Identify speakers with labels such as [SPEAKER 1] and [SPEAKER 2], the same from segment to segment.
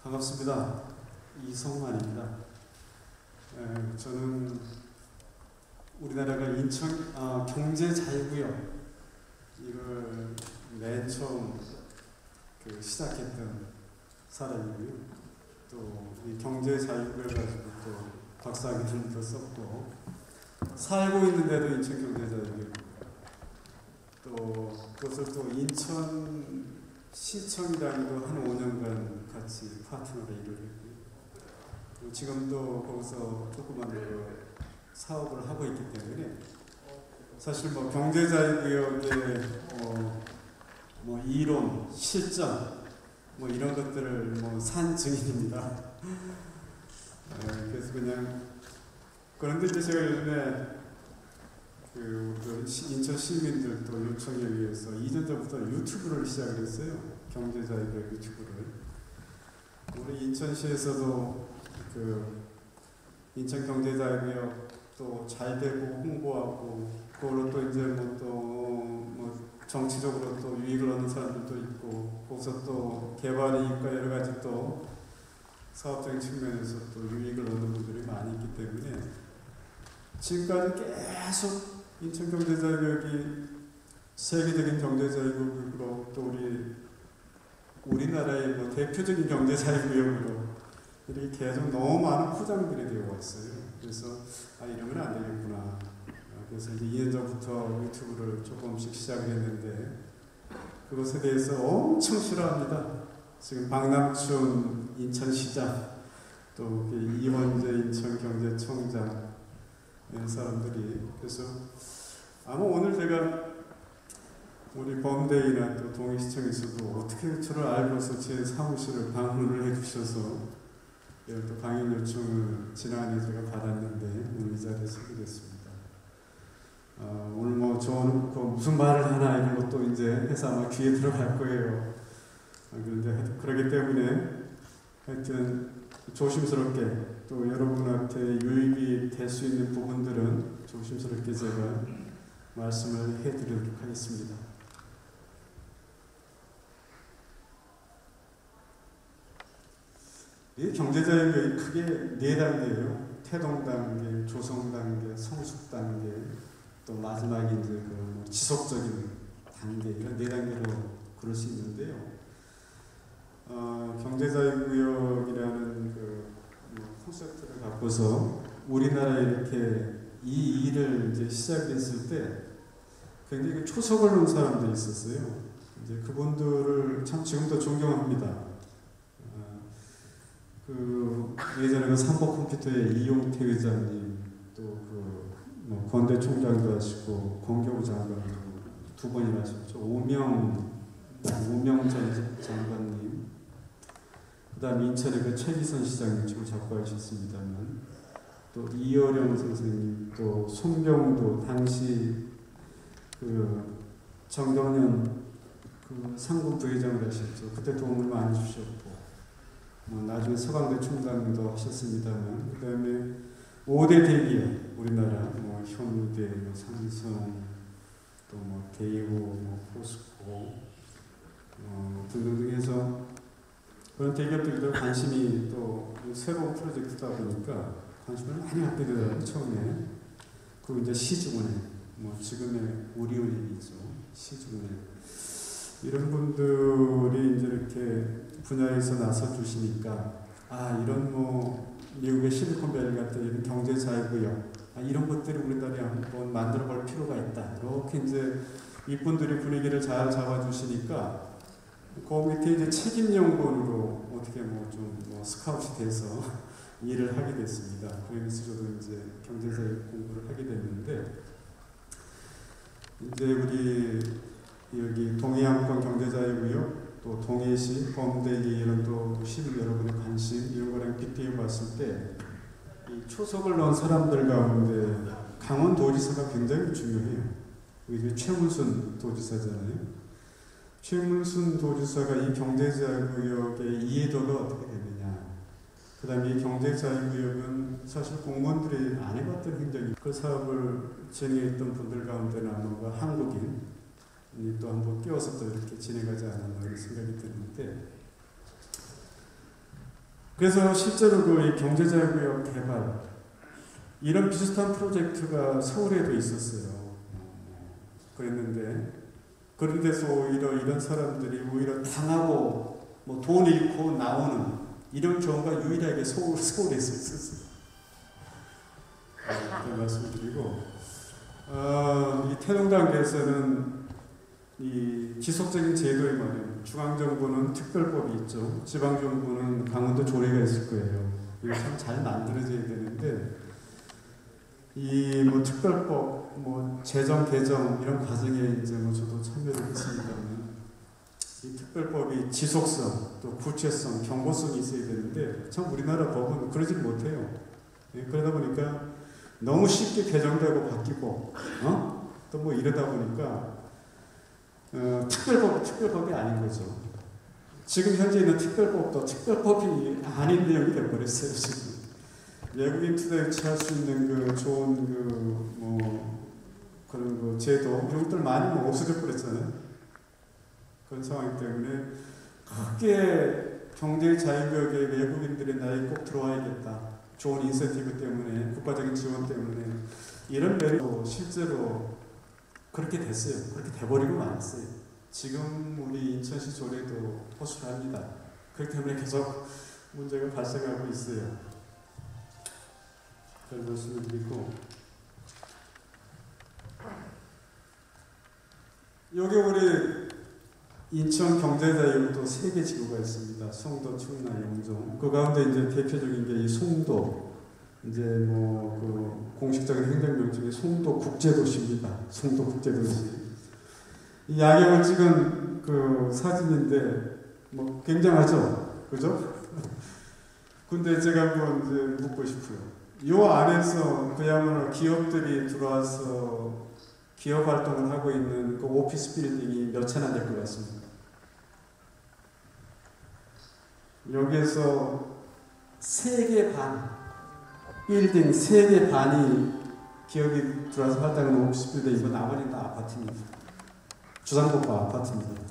[SPEAKER 1] 반갑습니다. 이성만입니다. 저는 우리나라가 인천 경제자유구역 이걸 맨 처음 시작했던 사람이고요. 또 이 경제자유구역 가지고 또 박사학위도 썼고 살고 있는데도 인천 경제자유구역 또 그것을 또 인천 시청이랑도 한 5년간 같이 파트너로 일을 했고요. 지금도 거기서 조그만 사업을 하고 있기 때문에 사실 경제자유구역의 이론, 실전 이런 것들을 산 증인입니다. 그래서 그런데 이제 제가 요즘에 인천 시민들 또 요청에 의해서 2년 전부터 유튜브를 시작을 했어요. 경제자유구역 유튜브를. 우리 인천시에서도 인천 경제자유구역 또 잘 되고 홍보하고 그걸로 또 이제 정치적으로 또 유익을 얻는 사람들도 있고 거기서 또 개발이 있고 여러 가지 또 사업적인 측면에서 또 유익을 얻는 분들이 많이 있기 때문에 지금까지 계속 인천 경제자유구역이 세계적인 경제자유구역으로 또 우리나라의 대표적인 경제자유구역으로 이렇게 계속 너무 많은 포장들이 되어 왔어요. 그래서 이러면 안 되겠구나. 그래서 이제 2년 전부터 유튜브를 조금씩 시작을 했는데 그것에 대해서 엄청 싫어합니다. 지금 박남춘 인천시장 또 이원재 인천경제청장 이런 사람들이 그래서 아마 오늘 제가 우리 범대이나 또 동해시청에서도 어떻게 저를 알고서 제 사무실을 방문을 해주셔서 또 강연 요청을 지난해 제가 받았는데 오늘 이 자리에 서게 됐습니다. 오늘 저는 무슨 말을 하나 이런 것도 이제 해서 아마 귀에 들어갈 거예요. 그런데 그러기 때문에 하여튼 조심스럽게 또 여러분한테 유익이 될 수 있는 부분들은 조심스럽게 제가 말씀을 해드리도록 하겠습니다. 이 경제자유구역이 크게 4단계예요. 태동단계, 조성단계, 성숙단계, 또 마지막에 이제 지속적인 단계 이런 4단계로 그럴 수 있는데요. 경제자유구역이라는 콘셉트를 갖고서 우리나라에 이렇게 이 일을 이제 시작했을 때 굉장히 초석을 놓은 사람들이 있었어요. 이제 그분들을 참 지금도 존경합니다. 예전에 삼보컴퓨터의 이용태 회장님, 또 건대 총장도 하시고 공교부 장관도 2번이나 하셨죠. 오명 전 장관님, 그다음 인천의 최기선 시장님 지금 자꾸 하셨습니다만, 또 이어령 선생님, 또 송병도 당시 정동연 상군 부회장을 하셨죠. 그때 도움을 많이 주셨고. 나중에 서강대 총장도 하셨습니다만, 그 다음에 5대 대기업, 우리나라, 현우대, 삼성, 또 대우, 포스코, 등등 해서 그런 대기업들도 관심이 또 새로운 프로젝트다 보니까 관심을 많이 갖게 되더라고요, 처음에. 그리고 이제 시중은행, 지금의 우리은행이죠, 시중은행. 이런 분들이 이제 이렇게 분야에서 나서 주시니까 이런 미국의 실리콘밸리 같은 이런 경제자유구역 이런 것들이 우리나라에 한번 만들어 볼 필요가 있다. 이렇게 이제 이분들이 분위기를 잘 잡아주시니까 그 밑에 이제 책임연구원으로 어떻게 스카웃이 돼서 일을 하게 됐습니다. 그러면서 저도 이제 경제자유 공부를 하게 됐는데 이제 우리 여기 동해안권 경제자유구역 또 동해시, 범대기 이런 또 시민 여러분의 관심 이런 거랑 빗대어 봤을 때 이 초석을 넣은 사람들 가운데 강원도지사가 굉장히 중요해요. 이게 최문순 도지사잖아요. 최문순 도지사가 이 경제자유구역의 이해도가 어떻게 되느냐. 그 다음에 이 경제자유구역은 사실 공무원들이 안 해봤던 행정이 그 사업을 진행했던 분들 가운데는 아마 한국인 또 한번 끼워서 또 이렇게 진행하지 않았나 이런 생각이 드는데 그래서 실제로 그 경제자유구역 개발 이런 비슷한 프로젝트가 서울에도 있었어요. 그랬는데 그런 데서 오히려 이런 사람들이 오히려 당하고 뭐 돈 잃고 나오는 이런 경우가 유일하게 서울에서 있었어요. 그 말씀드리고 이 태동단계에서는 이 지속적인 제도의 마련, 중앙정부는 특별법이 있죠. 지방정부는 강원도 조례가 있을 거예요. 이거 참 잘 만들어져야 되는데 이 뭐 특별법, 뭐 재정 개정 이런 과정에 이제 뭐 저도 참여를 했습니다만 이 특별법이 지속성, 또 구체성, 경고성이 있어야 되는데 참 우리나라 법은 그러질 못해요. 그러다 보니까 너무 쉽게 개정되고 바뀌고, 또 뭐 이러다 보니까 특별법이 아닌 거죠. 지금 현재 있는 특별법도 특별법이 아닌 내용이 되어버렸어요. 지금 외국인 투자 유치할 수 있는 그 좋은 그런 그 제도 이런 것들 많이 뭐 없어져 버렸잖아요. 그런 상황이기 때문에 크게 경제 자유구역에 외국인들이 나에 꼭 들어와야겠다. 좋은 인센티브 때문에, 국가적인 지원 때문에 이런 메리도 실제로 그렇게 됐어요. 그렇게 돼버리고 말았어요. 지금 우리 인천시 조례도 허술합니다. 그렇기 때문에 계속 문제가 발생하고 있어요. 별 말씀을 드리고 여기 우리 인천 경제자유로 또 3개 지구가 있습니다. 송도, 충남, 영종. 그 가운데 이제 대표적인 게 이 송도. 이제 뭐 그 공식적인 행정명칭이 송도 국제도시입니다. 송도 국제도시. 이 야경을 찍은 그 사진인데 뭐 굉장하죠, 그죠? 근데 제가 한번 이제 묻고 싶어요. 요 안에서 그야말로 기업들이 들어와서 기업 활동을 하고 있는 그 오피스 빌딩이 몇 채나 될 것 같습니다. 여기에서 3개 반, 빌딩 3개 반이 기업이 들어와서 활동하는 오피스 빌딩이고 나머지는 다 아파트입니다. 주상복합 아파트입니다.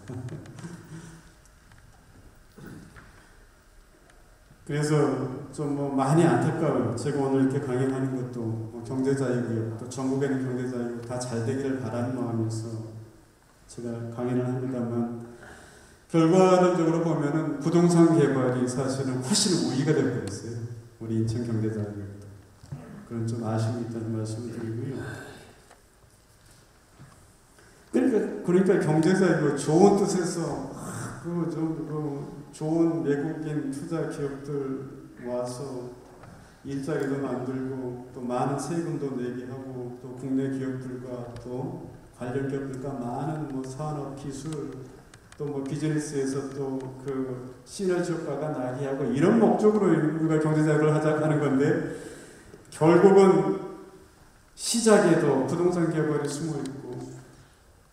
[SPEAKER 1] 그래서 좀 뭐 많이 안타까워요. 제가 오늘 이렇게 강연하는 것도 뭐 경제자유구역, 또 전국에는 경제자유 다 잘 되기를 바라는 마음에서 제가 강연을 합니다만 결과론적으로 보면은 부동산 개발이 사실은 훨씬 우위가 되어버렸어요. 우리 인천 경제자유구역도. 그런 좀 아쉬움이 있다는 말씀을 드리고요. 그러니까 경제자유구역 좋은 뜻에서 좋은 외국인 투자 기업들 와서 일자리도 만들고 또 많은 세금도 내게 하고 또 국내 기업들과 또 관련 기업들과 많은 뭐 산업 기술 또 뭐 비즈니스에서 또 그 시너지 효과가 나게 하고 이런 목적으로 우리가 경제자유를 하자고 하는 건데 결국은 시작에도 부동산 개발이 숨어 있고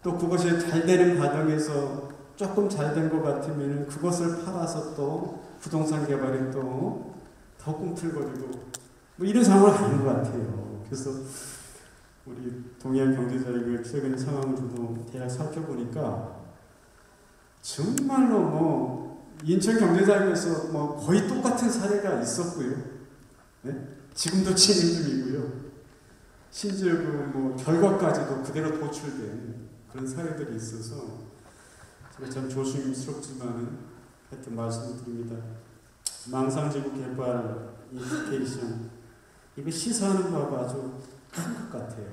[SPEAKER 1] 또 그것이 잘 되는 과정에서 조금 잘 된 것 같으면 그것을 팔아서 또 부동산 개발이 또 더 꿈틀거리고 뭐 이런 상황을 하는 것 같아요. 그래서 우리 동해안 경제자유구역 최근 상황을 좀 대략 살펴보니까 정말로 뭐 인천 경제자유구역에서 뭐 거의 똑같은 사례가 있었고요. 네? 지금도 진행 중이고요. 심지어 그 뭐 결과까지도 그대로 도출된 그런 사례들이 있어서 제가 참 조심스럽지만은 하여튼 말씀을 드립니다. 망상지구 개발, 인디케이션 이거 시사하는 바가 아주 큰 것 같아요.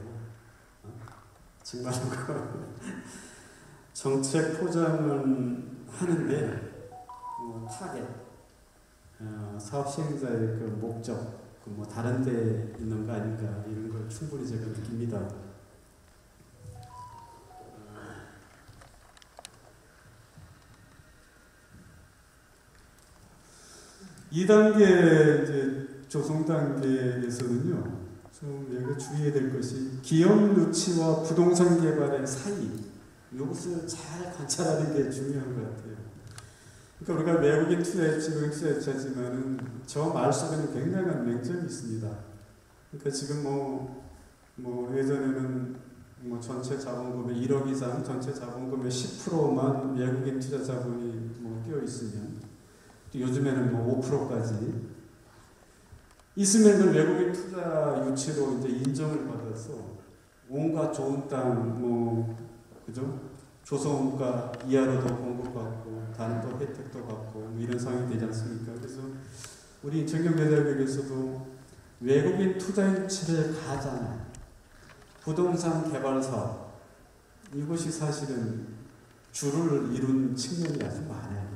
[SPEAKER 1] 정말 정책 포장은 하는데 타겟, 사업 시행자의 그 목적, 뭐 다른 데 있는 거 아닌가 이런 걸 충분히 제가 느낍니다. 2단계 이제 조성 단계에서는요, 좀 여기가 주의해야 될 것이 기업 유치와 부동산 개발의 사이, 이것을 잘 관찰하는 게 중요한 것 같아요. 그러니까 우리가 외국인 투자 유치하지만은 저 말 속에는 굉장한 맹점이 있습니다. 그러니까 지금 뭐 예전에는 뭐 전체 자본금의 1억 이상 전체 자본금의 10%만 외국인 투자 자본이 뭐 끼어 있으면 또 요즘에는 뭐 5%까지 있으면 그 외국인 투자 유치로 이제 인정을 받아서 온갖 좋은 땅, 뭐 그죠? 조성가 이하로도 공급받고 다른 또 혜택도 받고 뭐 이런 상황이 되지 않습니까? 그래서 우리 인천경제자유국에서도 외국인 투자 유치를 가장 부동산 개발 사업 이것이 사실은 주를 이룬 측면이 아주 많아요.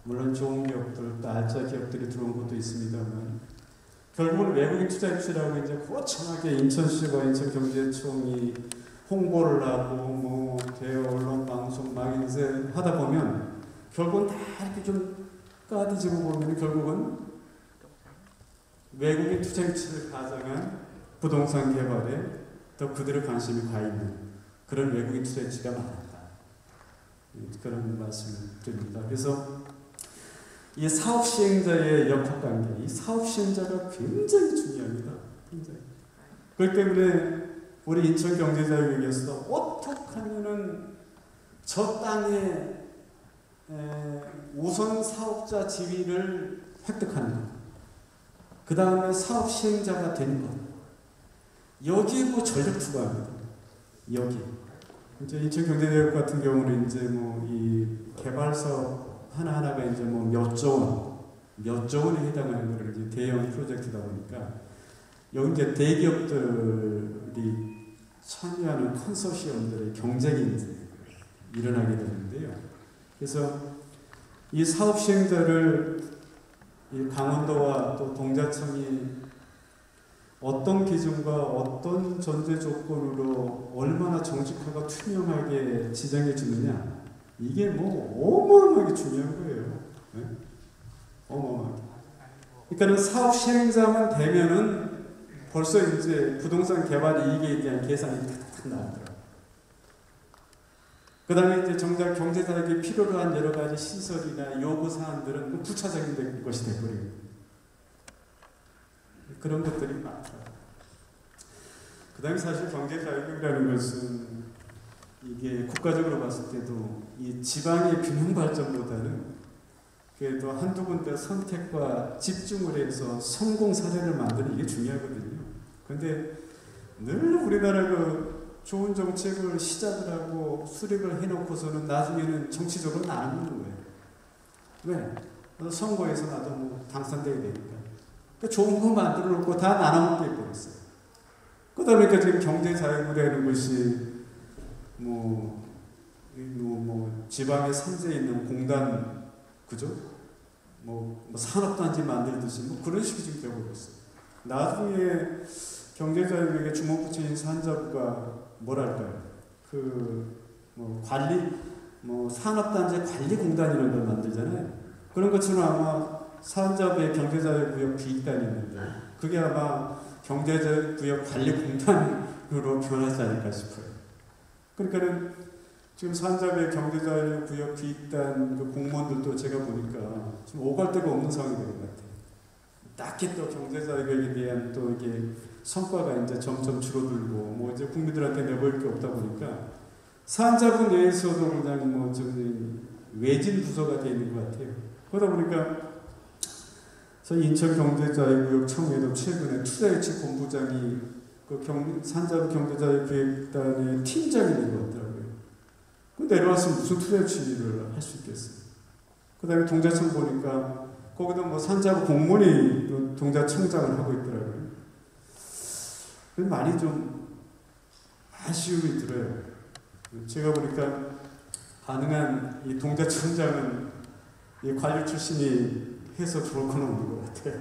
[SPEAKER 1] 물론 좋은 기업들, 또 알짜 기업들이 들어온 것도 있습니다만 결국은 외국인 투자 유치라고 이제 거창하게 인천시와 인천경제청이 홍보를 하고 뭐 대여 언론 방송 망인세 하다 보면 결국은 다 이렇게 좀 까디지고 보면 결국은 외국인 투자 유치를 가장한 부동산 개발에 더 그들의 관심이 가 있는 그런 외국인 투자 유치가 많았다. 그런 말씀을 드립니다. 그래서 이 사업 시행자의 역학관계, 이 사업 시행자가 굉장히 중요합니다. 굉장히. 그렇기 때문에 우리 인천경제자유국에서도 어떻게 하면은 저 땅에 우선 사업자 지위를 획득하는 것, 그 다음에 사업 시행자가 되는 것, 여기에 뭐 전력 투구합니다. 여기. 이제 인천경제자유국 같은 경우는 이제 뭐 이 개발 사업 하나하나가 이제 뭐 몇 조 원에 해당하는 거를 이제 대형 프로젝트다 보니까 여기 이제 대기업들이 참여하는 컨소시엄들의 경쟁이 이제 일어나게 되는데요. 그래서 이 사업 시행자를 이 강원도와 또 동자청이 어떤 기준과 어떤 전제 조건으로 얼마나 정직하고 투명하게 지정해 주느냐, 이게 뭐 어마어마하게 중요한 거예요. 네? 어마어마하게. 그러니까는 사업 시행자만 되면은 벌써 이제 부동산 개발 이익에 대한 계산이 탁탁 나오더라고요. 그 다음에 이제 정작 경제자에게 필요로 한 여러 가지 시설이나 요구 사항들은 부차적인 것이 되버려요. 그런 것들이 많더라고요. 그 다음에 사실 경제자유국이라는 것은 이게 국가적으로 봤을 때도 이 지방의 균형 발전보다는 그래도 한두 군데 선택과 집중을 해서 성공 사례를 만드는 이게 중요하거든요. 그런데 늘 우리나라가 좋은 정책을 시작을 하고 수립을 해놓고서는 나중에는 정치적으로 나누는 거예요. 왜? 선거에서 나도 뭐 당선되게 되니까. 그러니까 좋은 거 만들어 놓고 다 나눠먹게 해버렸어요. 그러다 보니까 지금 경제자유국이라는 것이 뭐 지방에 산재에 있는 공단, 그죠? 뭐 산업단지 만들듯이 뭐 그런 식이 지금 되어버렸어요. 나중에 경제자유국의 주목부처인 산자부가 뭐랄까요? 관리, 산업단지 관리공단이라는 걸 만들잖아요. 그런 것처럼 아마 산자부의 경제자유구역 비익단이 있는데 그게 아마 경제자유구역 관리공단으로 변하지 않을까 싶어요. 그러니까는 지금 산자부의 경제자유구역 비익단 그 공무원들도 제가 보니까 좀 오갈 데가 없는 상황이 되는 것 같아요. 딱히 또 경제자유구역에 대한 또 이게 성과가 이제 점점 줄어들고 뭐 이제 국민들한테 내보일 게 없다 보니까 산자부 내에서도 그냥 외진 부서가 되어 있는 것 같아요. 그러다 보니까 저희 인천경제자유구역 청에도 최근에 투자유치 본부장이 산자부 경제자유구역단의 팀장이 된 것 같더라고요. 내려왔으면 무슨 투자유치를 할 수 있겠어요. 그 다음에 동자청 보니까 거기도 뭐 산자부 공무원이 동자청장을 하고 있더라고요. 많이 좀 아쉬움이 들어요. 제가 보니까 가능한 이 동자청장은 이 관료 출신이 해서 좋을 건 없는 것 같아요.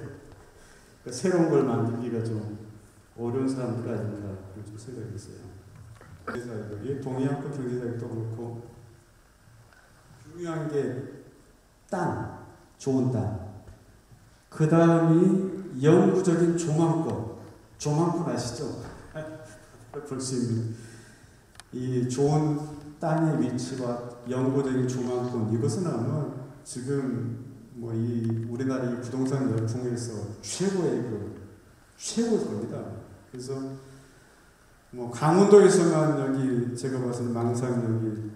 [SPEAKER 1] 그러니까 새로운 걸 만들기가 좀 어려운 사람들 아닌가 좀 생각이 있어요. 경제자유국, 동해안권 경제자유국도 그렇고 중요한 게 땅, 좋은 땅. 그 다음이 영구적인 조망권. 조망권 아시죠? 볼 수 있는 이 좋은 땅의 위치와 영구적인 조망권, 이것은 아마 지금 뭐 이 우리나라 이 부동산 열풍에서 최고일 겁니다. 그래서 뭐 강원도에서만 여기 제가 봐서는 망상 여기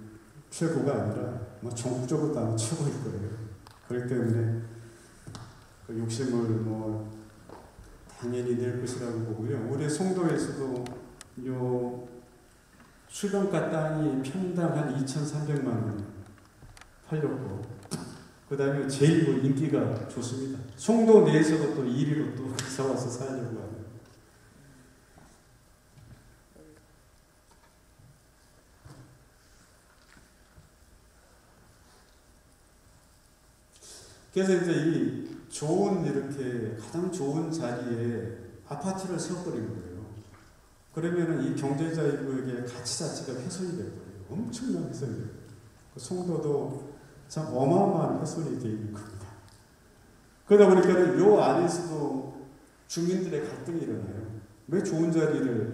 [SPEAKER 1] 최고가 아니라 뭐 전국적으로 다 최고일 거예요. 그렇기 때문에 그 욕심을 뭐 당연히 낼 것이라고 보고요. 우리 송도에서도 요 수변가 땅이 평당 한 2,300만 원 팔렸고, 그 다음에 제일 뭐 인기가 좋습니다. 송도 내에서도 또 1위로 또 이사 와서 살려고 하는. 그래서 이제 이 좋은 이렇게 가장 좋은 자리에 아파트를 세워버리는 거예요. 그러면은 이 경제자의 구역의 가치 자체가 훼손이 되거든요. 엄청난 훼손이 돼요. 그 송도도 참 어마어마한 훼손이 되어 있는 겁니다. 그러다 보니까 요 안에서도 주민들의 갈등이 일어나요. 왜 좋은 자리를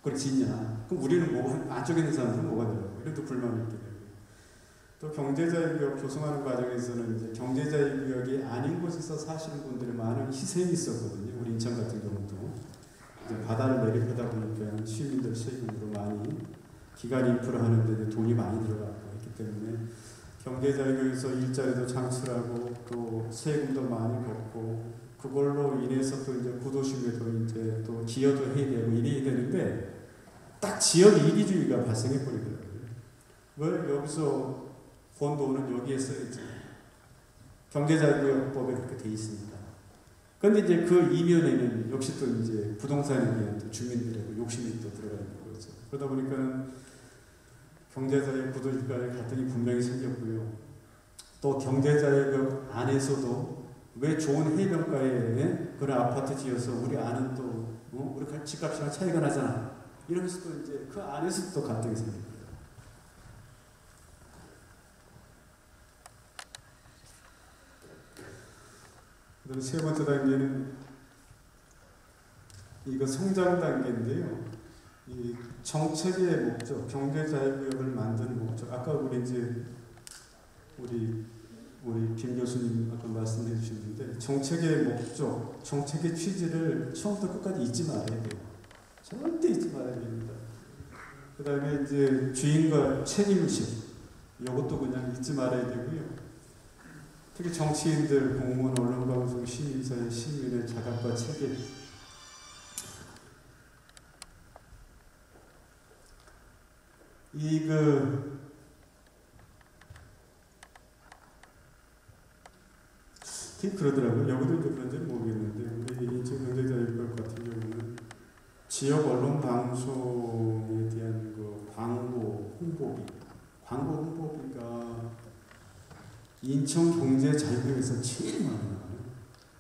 [SPEAKER 1] 그걸 짓냐? 그럼 우리는 뭐 안쪽에 있는 사람들은 뭐가 되라고? 이런 또 불만이 있게 되고. 또 경제자의 구역 조성하는 과정에서는 이제 경제자의 구역이 아닌 곳에서 사시는 분들이 많은 희생이 있었거든요. 우리 인천 같은 경우도 이제 바다를 내리다 보니까 시민들 세금으로 많이 기간 인프라 하는데 돈이 많이 들어갔고 했기 때문에 경제자의 구역에서 일자리도 창출하고 또 세금도 많이 걷고 그걸로 인해서 또 이제 구도심에도 이제 또 기여도 해야 되고 이래야 되는데 딱 지역 이기주의가 발생해 버리더라고요. 왜 여기서 본 돈은 여기에 써야지. 경제자유구역법에 그렇게 돼 있습니다. 그런데 이제 그 이면에는 역시 또 이제 부동산에 대한 또 주민들의 욕심이 또 들어가 있는 거죠. 그러다 보니까는 경제자의 구도심 간의 갈등이 분명히 생겼고요. 또 경제자유구역 안에서도 왜 좋은 해변가에 그런 아파트 지어서 우리 아는 또 우리 집값이랑 차이가 나잖아. 이러면서 또 이제 그 안에서 또 갈등이 생깁니다. 그다음 세 번째 단계는 이거 성장 단계인데요. 이 정책의 목적, 경제자유구역을 만드는 목적. 아까 우리 이제 우리 김 교수님 아까 말씀해 주셨는데 정책의 목적, 정책의 취지를 처음부터 끝까지 잊지 말아야 돼요. 절대 잊지 말아야 됩니다. 그 다음에 이제 주인과 책임의식, 이것도 그냥 잊지 말아야 되고요. 특히 정치인들, 공무원, 언론방송, 시민사회, 시민의 자각과 책임. 그러더라고요. 여기도 이제 그런지는 모르겠는데, 우리 인천 경제자유구역 같은 경우는 지역 언론 방송에 대한 그 광고 홍보비가 인천 경제자유구역에서 제일 많이 나와요.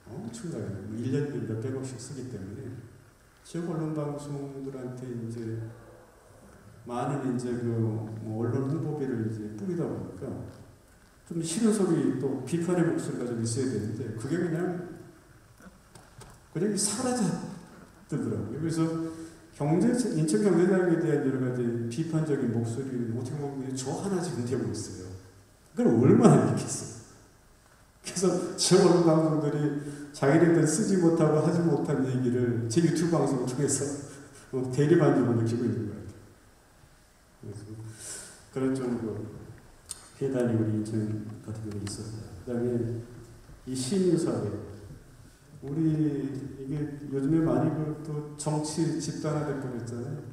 [SPEAKER 1] 엄청나게 1년에 몇백억씩 쓰기 때문에 지역 언론 방송들한테 이제 많은 이제 그 언론 홍보비를 이제 뿌리다 보니까 좀 싫은 소리 또 비판의 목소리가 좀 있어야 되는데 그게 그냥 사라져들더라고요. 그래서 인천 경제자유구역에 대한 여러 가지 비판적인 목소리를 어떻게 보면 저 하나 지금 되고 있어요. 그걸 얼마나 읽겠어요. 그래서 지역 언론 방송들이 자기네들 쓰지 못하고 하지 못한 얘기를 제 유튜브 방송을 통해서 대리만족을 느끼고 있는 것 같아요. 그래서 그런 정도 회단이 우리 인천 같은 경우에 있었어요. 그 다음에 이 시민사회. 우리 이게 요즘에 많이 또 정치 집단화돼 버렸잖아요.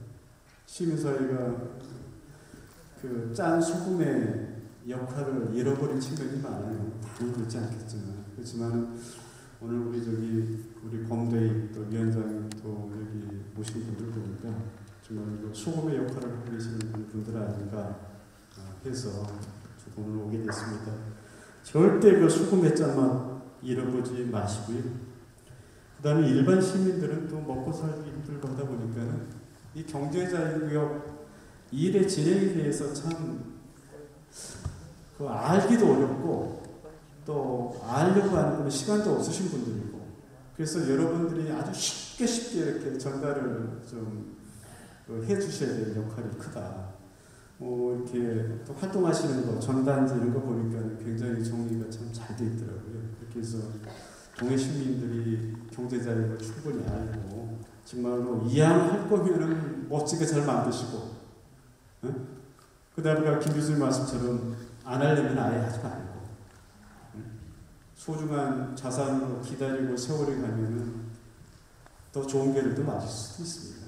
[SPEAKER 1] 시민사회가 그 짠 소금의 역할을 잃어버린 측면이 많아요. 다는 그렇지 않겠지만. 그렇지만 오늘 우리 검대희 또 위원장 또 여기 모신 분들 보니까 정말 소금의 역할을 하고 계시는 분들 아닌가 해서 오늘 오게 됐습니다. 절대 그 소금의 짠만 잃어보지 마시고요. 그 다음에 일반 시민들은 또 먹고 살기 힘들고 하다 보니까는 이 경제자유구역 일의 진행에 대해서 참 그 알기도 어렵고 또 알려고 하는 시간도 없으신 분들이고 그래서 여러분들이 아주 쉽게 이렇게 전달을 좀 해주셔야 될 역할이 크다. 이렇게 또 활동하시는 거, 전단지 이런 거 보니까 굉장히 정리가 참 잘 돼 있더라고요. 그렇게 해서 동해 시민들이 경제자유를 충분히 알고 정말로 이양할 거면은 멋지게 잘 만드시고, 그 다음에 김 교수님 말씀처럼 안 하려면 아예 하지 말고 소중한 자산으로 기다리고 세월이 가면은 더 좋은 계절도 맞을 수도 있습니다.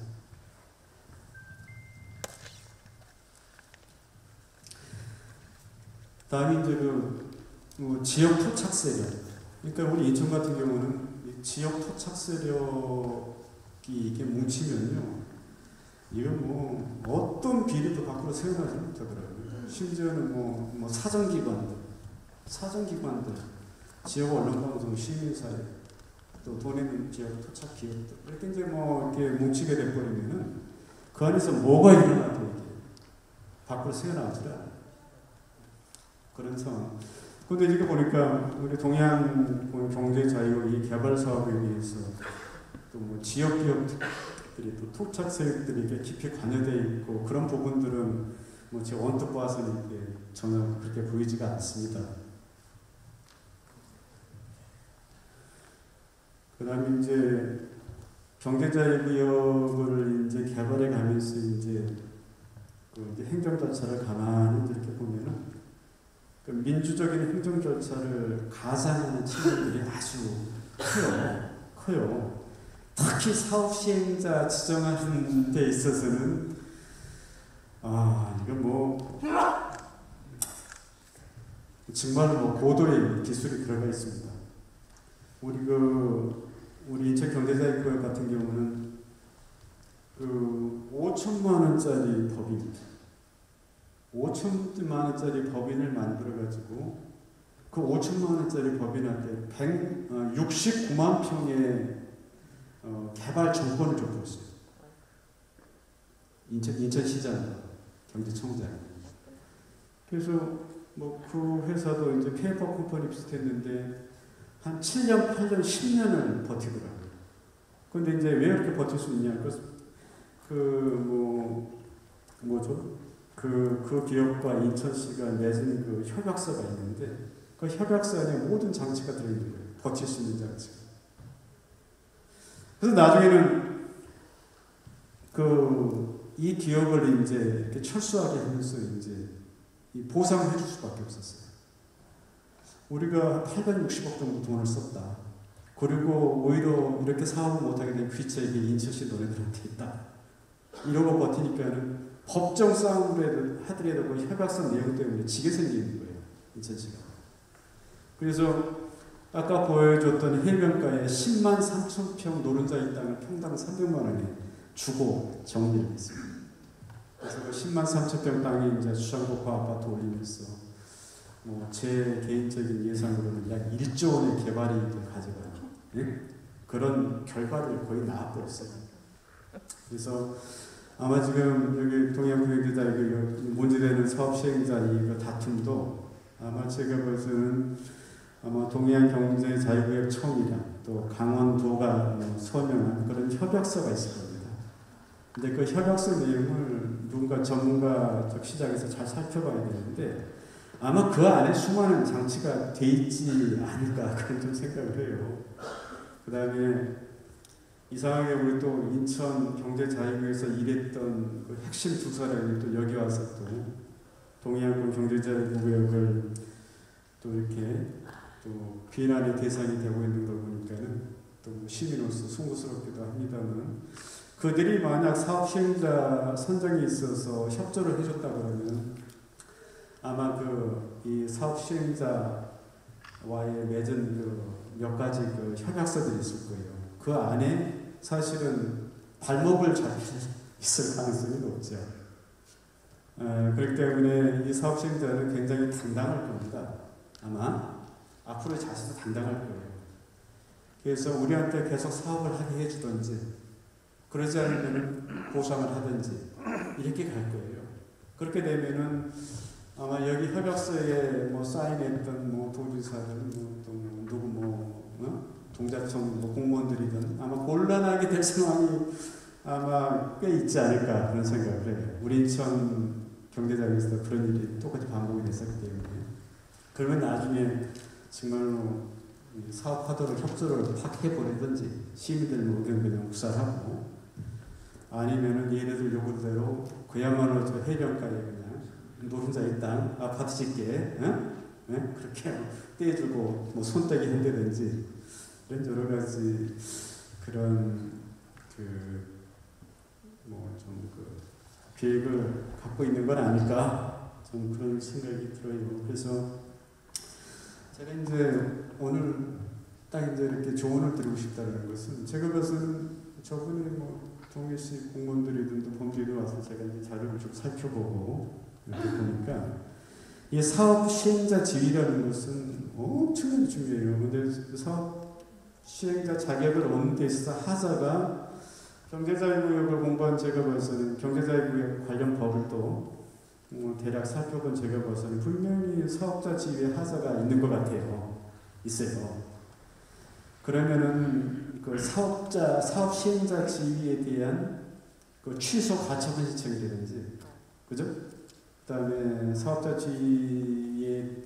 [SPEAKER 1] 다음에 이제 지역 토착 세력. 그러니까 우리 인천 같은 경우는 지역 토착 세력이 이게 뭉치면요, 이건 뭐 어떤 비리도 밖으로 세워나지 못하더라고요. 심지어는 뭐 사정기관들, 지역 언론방송, 시민사회, 또 돈 있는 지역 토착 기업들 이렇게 이제 이렇게 뭉치게 돼버리면은 그 안에서 뭐가 일어나도 이게 밖으로 새어나오질 않아요. 그런 상황. 근데 이렇게 보니까 우리 동해안 경제 자유의 개발 사업에 의해서 또 뭐 지역 기업들이 또 토착 세력들이 이렇게 깊이 관여되어 있고 그런 부분들은 뭐 제가 언뜻 봐서는 이게 전혀 그렇게 보이지가 않습니다. 그다음에 이제 경제자유구역을 이제 개발해 가면서 이제 행정 절차를 가만히 이렇게 보면은 민주적인 행정 절차를 가상하는 측면들이 아주 커요. 특히 사업 시행자 지정하는 데 있어서는 이건 정말로 고도의 기술이 들어가 있습니다. 우리 인천 경제자유구역 같은 경우는 5천만 원짜리 법입니다. 5천만 원짜리 법인을 만들어가지고 그 5천만 원짜리 법인한테 169만 평의 개발 정권을 줬고 있어요. 인천시장 경제청장. 그래서 그 회사도 이제 페이퍼 컴퍼니 비슷했는데 한 7년, 8년, 10년을 버티더라고요. 근데 이제 왜 이렇게 버틸 수 있냐? 그 기업과 인천시가 맺은 그 협약서가 있는데 그 협약서 안에 모든 장치가 들어있는 거예요. 버틸 수 있는 장치가. 그래서 나중에는 이 기업을 이제 이렇게 철수하게 하면서 이제 보상을 해줄 수밖에 없었어요. 우리가 860억 정도 돈을 썼다. 그리고 오히려 이렇게 사업을 못하게 된 귀책이 인천시 너네들한테 있다. 이러고 버티니까는 법정 싸움을 하더라도 그 협약서 내용 때문에 지게 생기는 거예요. 인천시가. 그래서 아까 보여줬던 해변가에 10만 3천 평 노른자의 땅을 평당 300만 원에 주고 정리를 했습니다. 그래서 그 10만 3천 평 땅에 이제 수상고가 아파트 올리면서 제 개인적인 예상으로는 약 1조 원의 개발이 가져가는 그런 결과를 거의 나와버렸어요. 그래서 아마 지금 여기 동해안경제자유구역 문제되는 사업 시행자의 다툼도 아마 제가 봐서는 아마 동해안경제자유구역청이랑 또 강원도가 서명한 그런 협약서가 있을 겁니다. 근데 그 협약서 내용을 누군가 전문가적 시장에서 잘 살펴봐야 되는데 아마 그 안에 수많은 장치가 돼 있지 않을까 그런 좀 생각을 해요. 그 다음에 이상하게 우리 또 인천 경제자유구역에서 일했던 그 핵심 두 사람이 또 여기 와서 또 동해안권 경제자유구역을 또 이렇게 또 비난의 대상이 되고 있는 걸 보니까는 또 시민으로서 송구스럽기도 합니다만 그들이 만약 사업 시행자 선정에 있어서 협조를 해줬다 그러면 아마 이 사업 시행자와의 맺은 몇 가지 협약서들이 있을 거예요. 그 안에 사실은 발목을 잡혀 있을 가능성이 높죠. 그렇기 때문에 이 사업 시행자는 굉장히 당당할 겁니다. 아마 앞으로 자신도 당당할 거예요. 그래서 우리한테 계속 사업을 하게 해주든지 그러지 않으면 보상을 하든지 이렇게 갈 거예요. 그렇게 되면은 아마 여기 협약서에 사인했던 도지사들 동자청 공무원들이든 아마 곤란하게 될 상황이 아마 꽤 있지 않을까 그런 생각을 해요. 우리 인천 경제자유에서도 그런 일이 똑같이 반복이 됐었기 때문에 그러면 나중에 정말로 사업하도록 협조를 확 해버리든지 시민들 의견 그냥 묵살하고 아니면은 얘네들 요구대로 그야말로 저 해변가에 그냥 노른자의 땅, 아파트 짓게, 그렇게 떼주고 뭐 손떼기 한다든지 이런 여러 가지 그런 계획을 갖고 있는 건 아닐까, 좀 그런 생각이 들어요. 그래서 제가 이제 오늘 딱 이제 이렇게 조언을 드리고 싶다는 것은, 제가 봐서는 저번에 뭐 동해시 공무원들이든 범죄도 와서 제가 이제 자료를 좀 살펴보고 이렇게 보니까 이 사업 시행자 지위라는 것은 엄청나게 중요해요. 근데 사업 시행자 자격을 얻는 데 있어서 하자가 경제자유구역을 공부한 제가 봐서는 경제자유구역 관련 법을 또 대략 살펴본 제가 봐서는 분명히 사업자 지위에 하자가 있는 것 같아요. 있어요. 그러면은 그 사업 시행자 지위에 대한 그 취소 가처분 신청이라든지, 그죠? 그다음에 사업자 지위의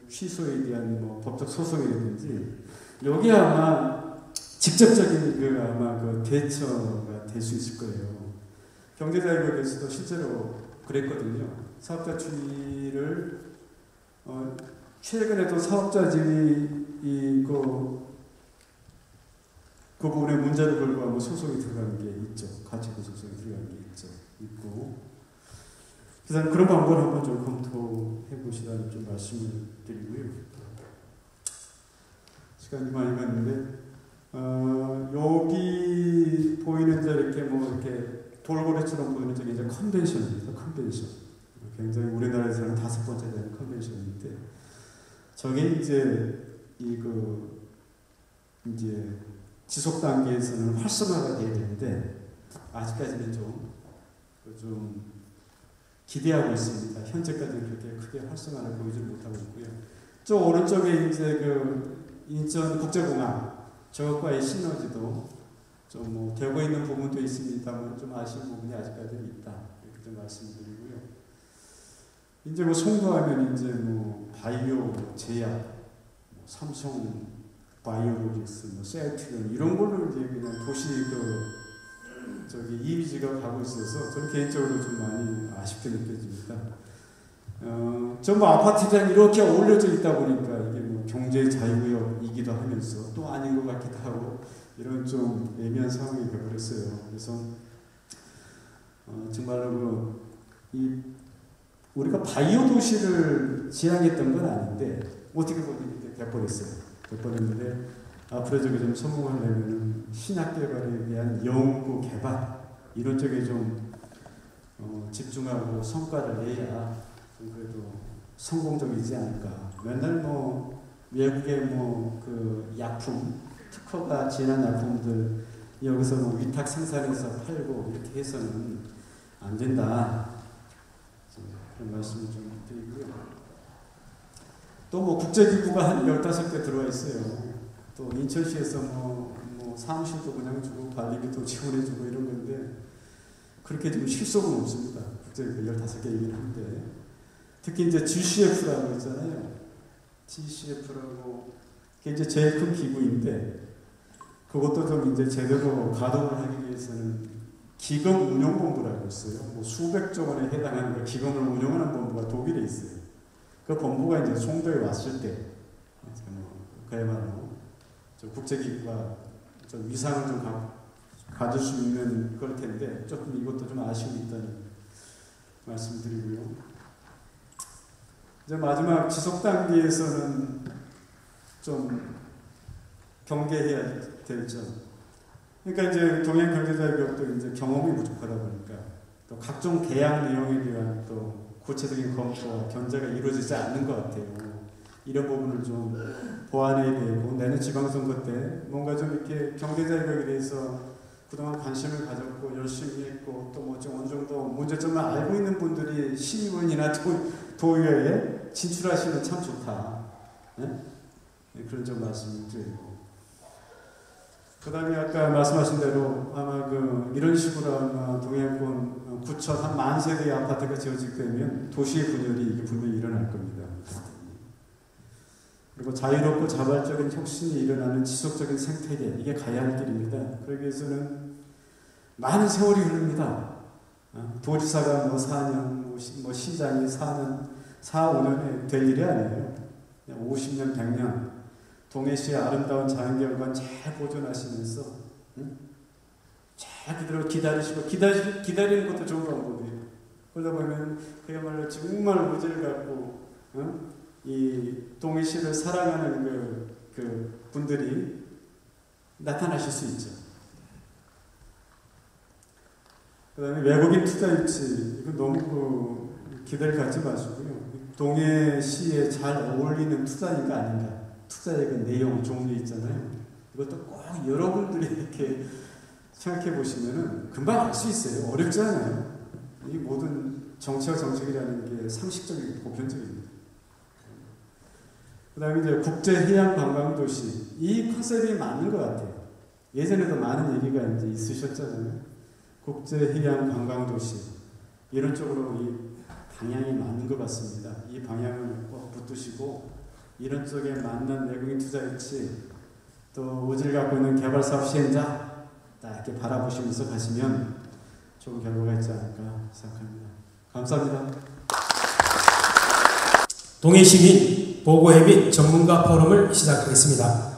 [SPEAKER 1] 취소에 대한 뭐 법적 소송이라든지, 여기 아마 직접적인 아마 그 대처가 될 수 있을 거예요. 경제자유구역에서도 실제로 그랬거든요. 사업자 지위를 최근에도 사업자 지위 그 부분에 문제를 걸고 하고 소송이 들어간 게 있죠. 가처분 소송이 들어간 게 있고. 그래서 그런 방법을 한번 좀 검토해 보시라는 좀 말씀을 드리고요. 시간이 많이 갔는데, 여기 보이는 이렇게 이렇게 돌고래처럼 보이는 저게 이제 컨벤션입니다. 컨벤션. 굉장히 우리나라에서는 5번째 되는 컨벤션인데, 저게 이제 이제 지속 단계에서는 활성화가 돼야 되는데 아직까지는 좀 기대하고 있습니다. 현재까지는 그렇게 크게 활성화를 보이지 못하고 있고요. 저 오른쪽에 이제 인천 국제공항 저것과의 시너지도 좀 되고 있는 부분도 있습니다만 좀 아쉬운 부분이 아직까지는 있다. 이렇게 좀 말씀드리고요. 이제 송도하면 이제 바이오 제약, 삼성 바이오로직스, 셀트리온 이런 걸로 이제 그냥 도시 이미지가 가고 있어서 저는 개인적으로 좀 많이 아쉽게 느껴집니다. 전부 아파트랑 이렇게 어울려져 있다 보니까 이게 경제 자유구역이기도 하면서 또 아닌 것 같기도 하고 이런 좀 애매한 상황이 되어버렸어요. 그래서 정말로 우리가 바이오 도시를 지향했던 건 아닌데 어떻게 보면 이제 돼버렸는데 앞으로 저게 좀 성공하려면 신약 개발에 대한 연구 개발 이런 쪽에 좀 집중하고 성과를 내야 좀 그래도 성공적이지 않을까. 맨날 외국의 그 약품 특허가 지난 약품들 여기서 위탁 생산해서 팔고 이렇게 해서는 안 된다. 그런 말씀을 좀 드리고요. 또 국제기구가 한 15개 들어와 있어요. 또 인천시에서 사무실도 그냥 주고 관리비도 지원해주고 이런 건데 그렇게 좀 실속은 없습니다. 국제기구 15개 얘기를 하는데 특히 이제 GCF라고 있잖아요. GCF라고 그게 이제 제일 큰 기구인데 그것도 좀 이제 제대로 가동을 하기 위해서는 기금 운용본부라고 있어요. 수백조 원에 해당하는 기금을 운영하는 본부가 독일에 있어요. 그 본부가 이제 송도에 왔을 때 그야말로 국제기구가 좀 위상을 좀 가질 수 있는 걸 텐데 조금 이것도 좀 아쉬움이 있다는 말씀드리고요. 이제 마지막 지속 단계에서는 좀 경계해야 될 점. 그러니까 이제 동행 경제자유구역도 이제 경험이 부족하다 보니까 또 각종 계약 내용에 대한 또 구체적인 검토와 견제가 이루어지지 않는 것 같아요. 이런 부분을 좀 보완해야 되고 내년 지방선거 때 뭔가 좀 이렇게 경제자유구역에 대해서 그동안 관심을 가졌고 열심히 했고 또 좀 어느 정도 문제점을 알고 있는 분들이 시의원이나 도의회에 진출하시면 참 좋다. 네? 그런 점 말씀드리고 그 다음에 아까 말씀하신 대로 아마 이런 식으로 아마 동해권 9천 한 10,000세대의 아파트가 지어지게 되면 도시의 분열이 이게 분명히 일어날 겁니다. 그리고 자유롭고 자발적인 혁신이 일어나는 지속적인 생태계 이게 가야 할 길입니다. 그러기 위해서는 많은 세월이 흐릅니다. 도지사가 뭐 4년, 뭐 시장이 4년, 4, 5년에 될 일이 아니에요. 그냥 50년, 100년 동해시의 아름다운 자연경관 잘 보존하시면서 잘 그대로 기다리시고 기다리는 것도 좋은 방법이에요. 그러다 보면 그야말로 정말 오지를 갖고 이 동해시를 사랑하는 그 분들이 나타나실 수 있죠. 그 다음에 외국인 투자 유치, 이거 너무 기대를 갖지 마시고요. 동해시에 잘 어울리는 투자인가 아닌가, 투자의 그 내용, 종류 있잖아요. 이것도 꼭 여러분들이 이렇게 생각해 보시면은 금방 알 수 있어요. 어렵지 않아요. 이 모든 정치와 정책이라는 게 상식적이고 보편적입니다. 그 다음에 이제 국제해양관광도시, 이 컨셉이 맞는 것 같아요. 예전에도 많은 얘기가 이제 있으셨잖아요. 국제해양관광도시, 이런 쪽으로 이 방향이 맞는 것 같습니다. 이 방향을 꼭 붙드시고 이런 쪽에 맞는 외국인 투자 유치, 또 오지를 갖고 있는 개발사업 시행자 딱 이렇게 바라보시면서 가시면 좋은 결과가 있지 않을까 생각합니다. 감사합니다.
[SPEAKER 2] 동해시민 보고회 및 전문가 포럼을 시작하겠습니다.